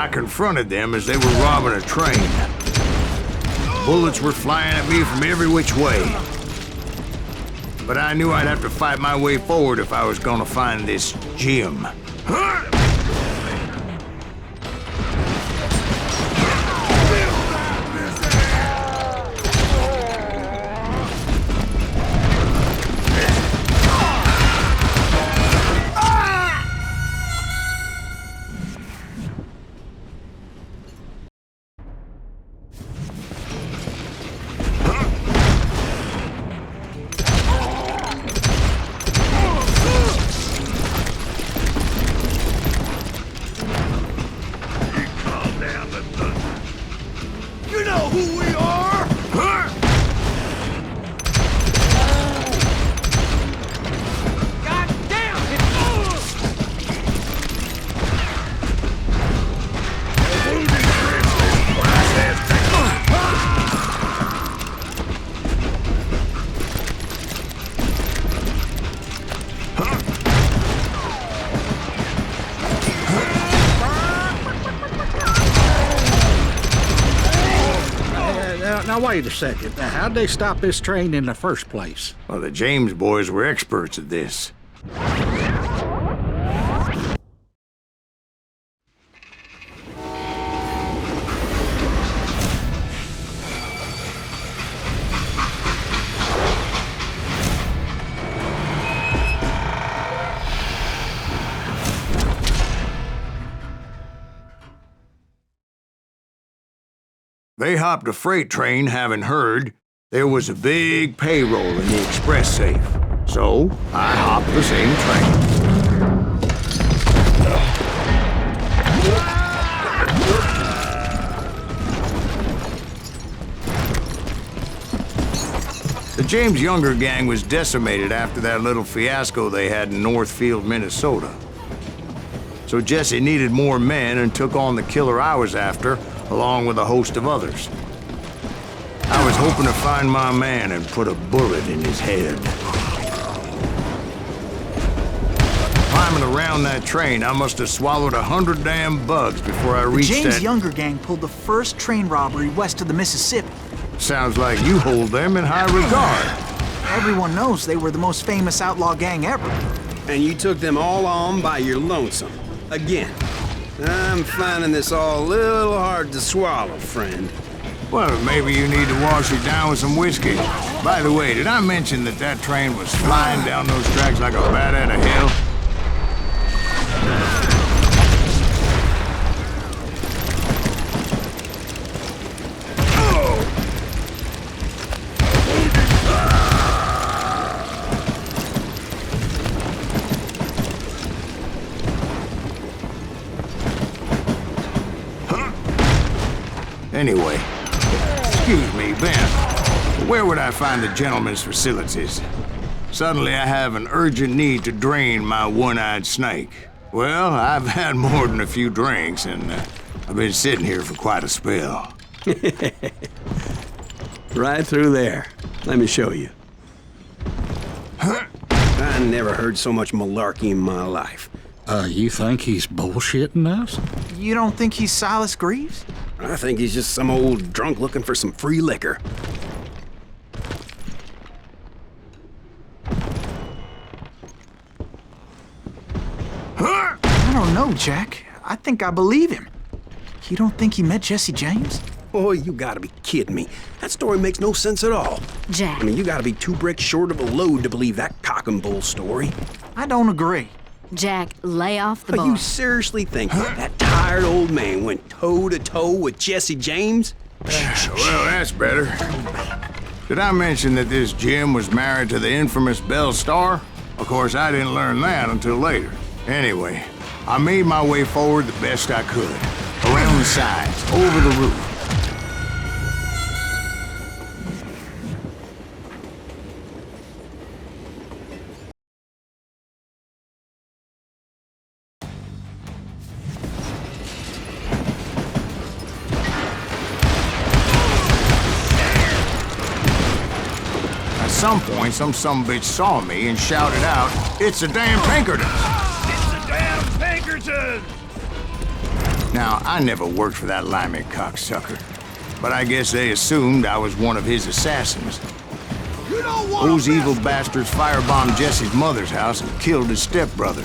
I confronted them as they were robbing a train. Bullets were flying at me from every which way. But I knew I'd have to fight my way forward if I was gonna find this gem. Now, wait a second. Now, how'd they stop this train in the first place? Well, the James boys were experts at this. They hopped a freight train, having heard there was a big payroll in the express safe. So, I hopped the same train. The James Younger gang was decimated after that little fiasco they had in Northfield, Minnesota. So Jesse needed more men and took on the killer I was after, along with a host of others. I was hoping to find my man and put a bullet in his head. Climbing around that train, I must have swallowed 100 damn bugs before I reached the James Younger gang pulled the first train robbery west of the Mississippi. Sounds like you hold them in high regard. Everyone knows they were the most famous outlaw gang ever. And you took them all on by your lonesome. Again. I'm finding this all a little hard to swallow, friend. Well, maybe you need to wash it down with some whiskey. By the way, did I mention that that train was flying down those tracks like a bat out of hell? Anyway, excuse me, Ben. Where would I find the gentleman's facilities? Suddenly I have an urgent need to drain my one-eyed snake. Well, I've had more than a few drinks, and I've been sitting here for quite a spell. Right through there. Let me show you. I never heard so much malarkey in my life. You think he's bullshitting us? You don't think he's Silas Greaves? I think he's just some old drunk looking for some free liquor. I don't know, Jack. I think I believe him. You don't think he met Jesse James? Oh, you gotta be kidding me. That story makes no sense at all. Jack. I mean, you gotta be 2 bricks short of a load to believe that cock and bull story. I don't agree. Jack, lay off the But bar. you seriously think that tired old man went toe-to-toe with Jesse James? Well, that's better. Did I mention that this Jim was married to the infamous Belle Starr? Of course, I didn't learn that until later. Anyway, I made my way forward the best I could. Around the sides, over the roof. At some point, some sumbitch saw me and shouted out, "It's a damn Pinkerton!" It's a damn Pinkerton! Now, I never worked for that limey cocksucker, but I guess they assumed I was one of his assassins. Those evil bastards firebombed Jesse's mother's house and killed his stepbrother.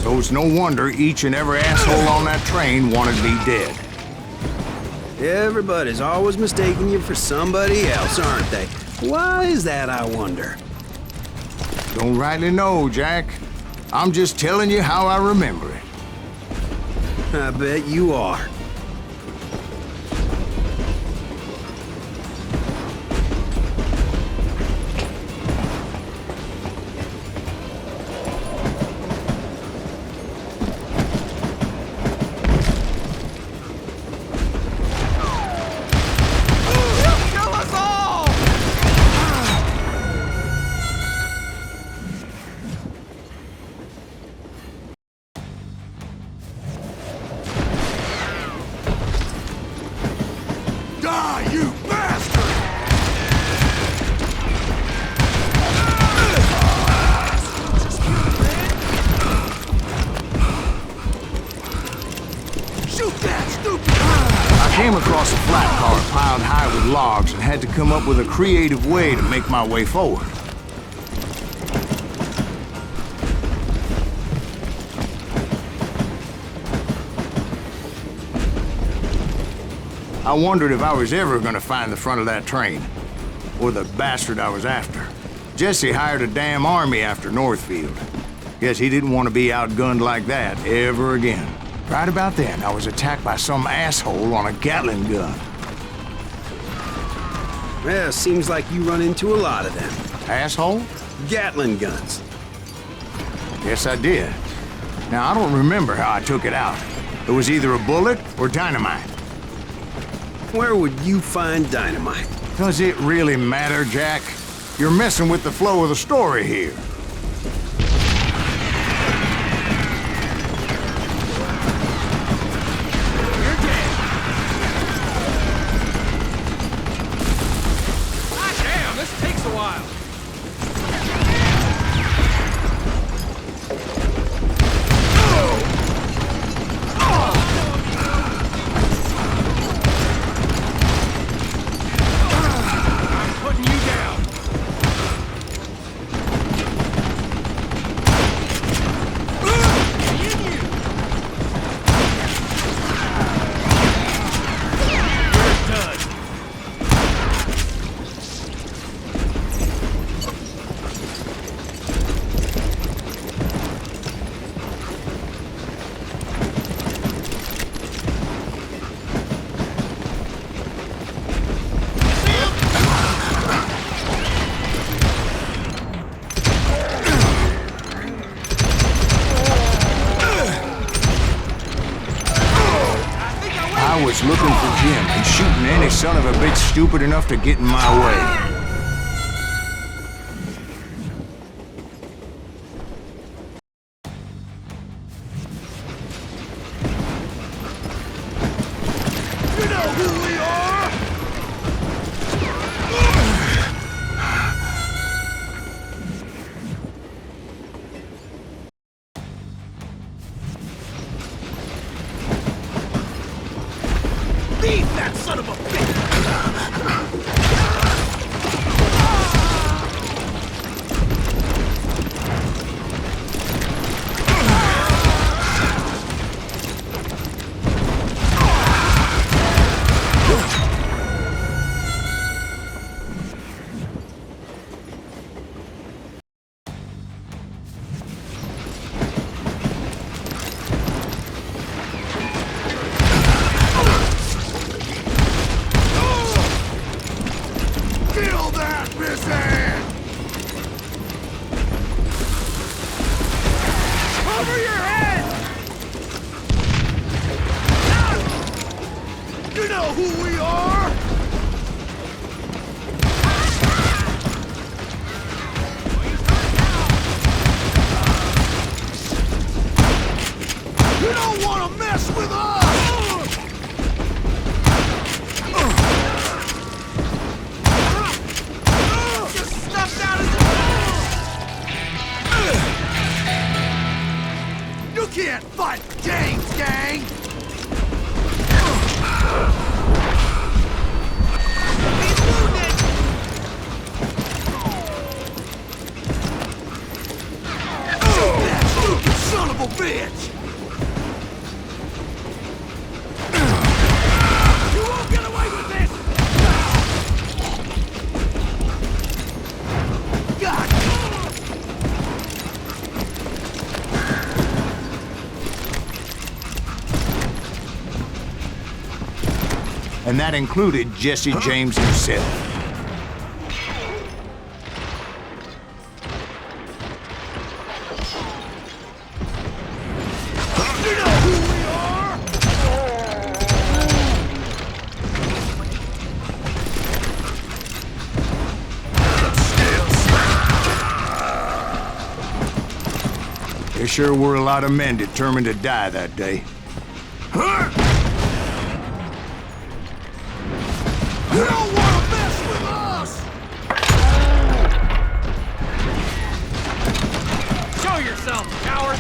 So it's no wonder each and every asshole on that train wanted me dead. Everybody's always mistaking you for somebody else, aren't they? Why is that, I wonder? Don't rightly know, Jack. I'm just telling you how I remember it. I bet you are. I came across a flat car piled high with logs and had to come up with a creative way to make my way forward. I wondered if I was ever gonna find the front of that train, or the bastard I was after. Jesse hired a damn army after Northfield. Guess he didn't want to be outgunned like that ever again. Right about then, I was attacked by some asshole on a Gatling gun. Well, seems like you run into a lot of them. Asshole? Gatling guns. Yes, I did. Now, I don't remember how I took it out. It was either a bullet or dynamite. Where would you find dynamite? Does it really matter, Jack? You're messing with the flow of the story here. I was looking for Jim and shooting any son of a bitch stupid enough to get in my way. That son of a bitch! his hand! Over your head! You know who we are! You don't want to mess with us! You can't fight James, gang! He's wounded! That stupid son of a bitch! You won't get away with this! God! And that included Jesse James himself. You know who we are? There sure were a lot of men determined to die that day. You don't want to mess with us! Show yourself, coward!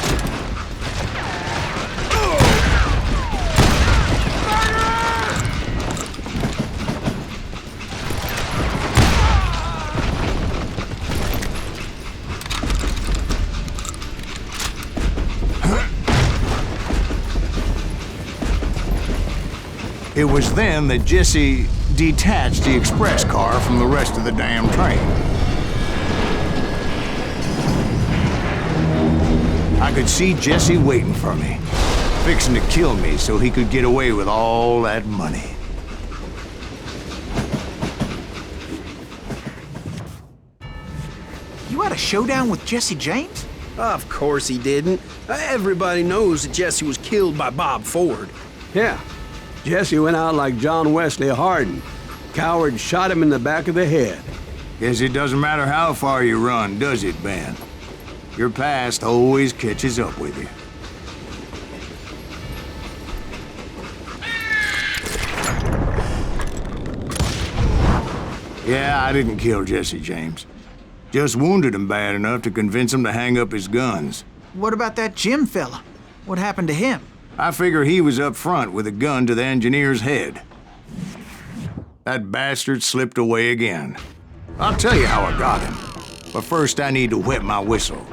It was then that Jesse detached the express car from the rest of the damn train. I could see Jesse waiting for me, fixing to kill me so he could get away with all that money. You had a showdown with Jesse James? Of course he didn't. Everybody knows that Jesse was killed by Bob Ford. Yeah. Jesse went out like John Wesley Hardin. Coward shot him in the back of the head. Guess it doesn't matter how far you run, does it, Ben? Your past always catches up with you. Yeah, I didn't kill Jesse James. Just wounded him bad enough to convince him to hang up his guns. What about that Jim fella? What happened to him? I figure he was up front with a gun to the engineer's head. That bastard slipped away again. I'll tell you how I got him. But first I need to wet my whistle.